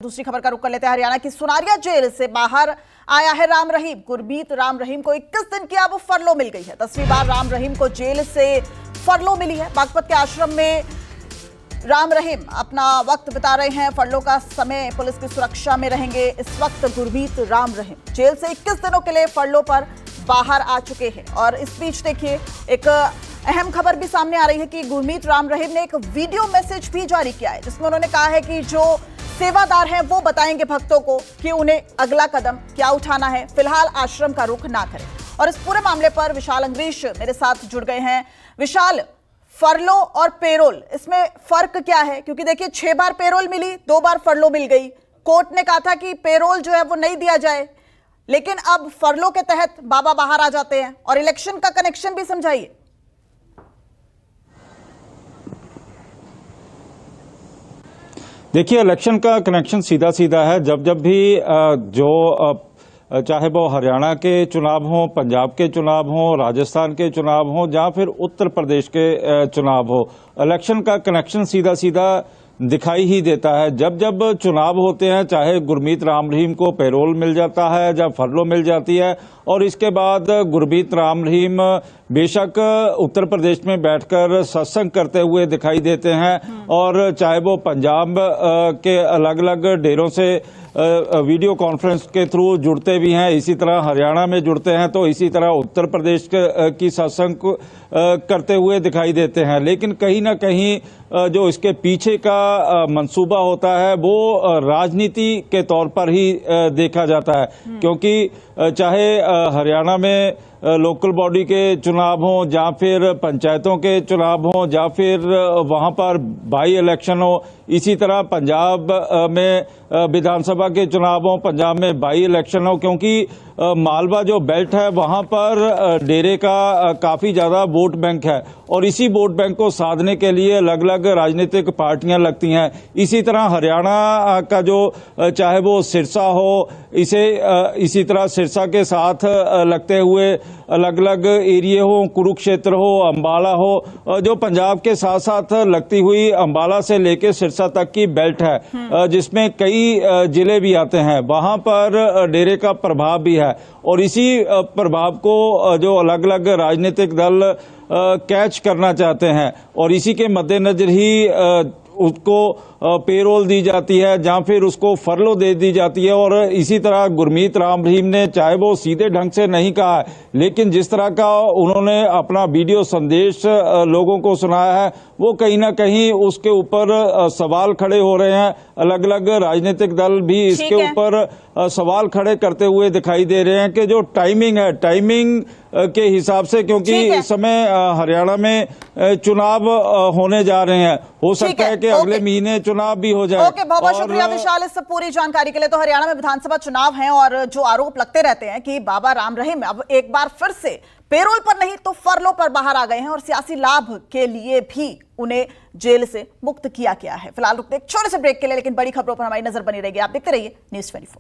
दूसरी खबर का रुख कर लेते हैं। हरियाणा की सुनारिया जेल से बाहर आया है राम रहीम। गुरमीत राम रहीम को 21 दिन की अब फरलो मिल गई है। 10वीं बार राम रहीम को जेल से फरलो मिली है। बागपत के आश्रम में राम रहीम अपना वक्त बिता रहे हैं। फरलो का समय पुलिस की सुरक्षा में रहेंगे। इस वक्त गुरमीत राम रहीम जेल से 21 दिनों के लिए फरलो पर बाहर आ चुके हैं। और इस बीच देखिए एक अहम खबर भी सामने आ रही है कि गुरमीत राम रहीम ने एक वीडियो मैसेज भी जारी किया है, जिसमें उन्होंने कहा है कि जो सेवादार हैं वो बताएंगे भक्तों को कि उन्हें अगला कदम क्या उठाना है। फिलहाल आश्रम का रुख ना करें। और इस पूरे मामले पर विशाल अंग्रीश मेरे साथ जुड़ गए हैं। विशाल, फरलो और पेरोल, इसमें फर्क क्या है? क्योंकि देखिए 6 बार पेरोल मिली, 2 बार फरलो मिल गई। कोर्ट ने कहा था कि पेरोल जो है वो नहीं दिया जाए, लेकिन अब फरलो के तहत बाबा बाहर आ जाते हैं। और इलेक्शन का कनेक्शन भी समझाइए। देखिए, इलेक्शन का कनेक्शन सीधा सीधा है। जब भी चाहे वो हरियाणा के चुनाव हों, पंजाब के चुनाव हों, राजस्थान के चुनाव हों, या फिर उत्तर प्रदेश के चुनाव हो, इलेक्शन का कनेक्शन सीधा सीधा दिखाई ही देता है। जब चुनाव होते हैं, चाहे गुरमीत राम रहीम को पेरोल मिल जाता है, जब फरलो मिल जाती है, और इसके बाद गुरमीत राम रहीम बेशक उत्तर प्रदेश में बैठकर सत्संग करते हुए दिखाई देते हैं, और चाहे वो पंजाब के अलग अलग डेरों से वीडियो कॉन्फ्रेंस के थ्रू जुड़ते भी हैं, इसी तरह हरियाणा में जुड़ते हैं, तो इसी तरह उत्तर प्रदेश की सत्संग करते हुए दिखाई देते हैं। लेकिन कहीं ना कहीं जो इसके पीछे का मंसूबा होता है वो राजनीति के तौर पर ही देखा जाता है, क्योंकि चाहे हरियाणा में लोकल बॉडी के चुनाव हों, या फिर पंचायतों के चुनाव हों, या फिर वहां पर बाई इलेक्शन हो, इसी तरह पंजाब में विधानसभा के चुनाव हों, पंजाब में बाई इलेक्शन हो, क्योंकि मालवा जो बेल्ट है वहां पर डेरे का काफी ज्यादा वोट बैंक है, और इसी वोट बैंक को साधने के लिए अलग अलग राजनीतिक पार्टियां लगती हैं। इसी तरह हरियाणा का जो चाहे वो सिरसा हो, इसी तरह सिरसा के साथ लगते हुए अलग अलग एरिया हो, कुरुक्षेत्र हो, अंबाला हो, जो पंजाब के साथ साथ लगती हुई अंबाला से लेकर सिरसा तक की बेल्ट है, जिसमें कई जिले भी आते हैं, वहां पर डेरे का प्रभाव भी है। और इसी प्रभाव को जो अलग अलग राजनीतिक दल कैच करना चाहते हैं, और इसी के मद्देनजर ही उसको पेरोल दी जाती है, या फिर उसको फरलो दे दी जाती है। और इसी तरह गुरमीत राम रहीम ने, चाहे वो सीधे ढंग से नहीं कहा है, लेकिन जिस तरह का उन्होंने अपना वीडियो संदेश लोगों को सुनाया है, वो कहीं ना कहीं उसके ऊपर सवाल खड़े हो रहे हैं। अलग अलग राजनीतिक दल भी इसके ऊपर सवाल खड़े करते हुए दिखाई दे रहे हैं कि जो टाइमिंग है, टाइमिंग के हिसाब से, क्योंकि इस समय हरियाणा में चुनाव होने जा रहे हैं, हो सकता है कि अगले महीने चुनाव भी हो जाए। ओके, बहुत शुक्रिया विशाल इस पूरी जानकारी के लिए। तो हरियाणा में विधानसभा चुनाव हैं, और जो आरोप लगते रहते हैं कि बाबा राम रहीम अब एक बार फिर से पेरोल पर नहीं तो फरलो पर बाहर आ गए हैं, और सियासी लाभ के लिए भी उन्हें जेल से मुक्त किया गया है। फिलहाल रुकते एक छोटे से ब्रेक के लिए, लेकिन बड़ी खबरों पर हमारी नजर बनी रहेगी। आप देखते रहिए News 24।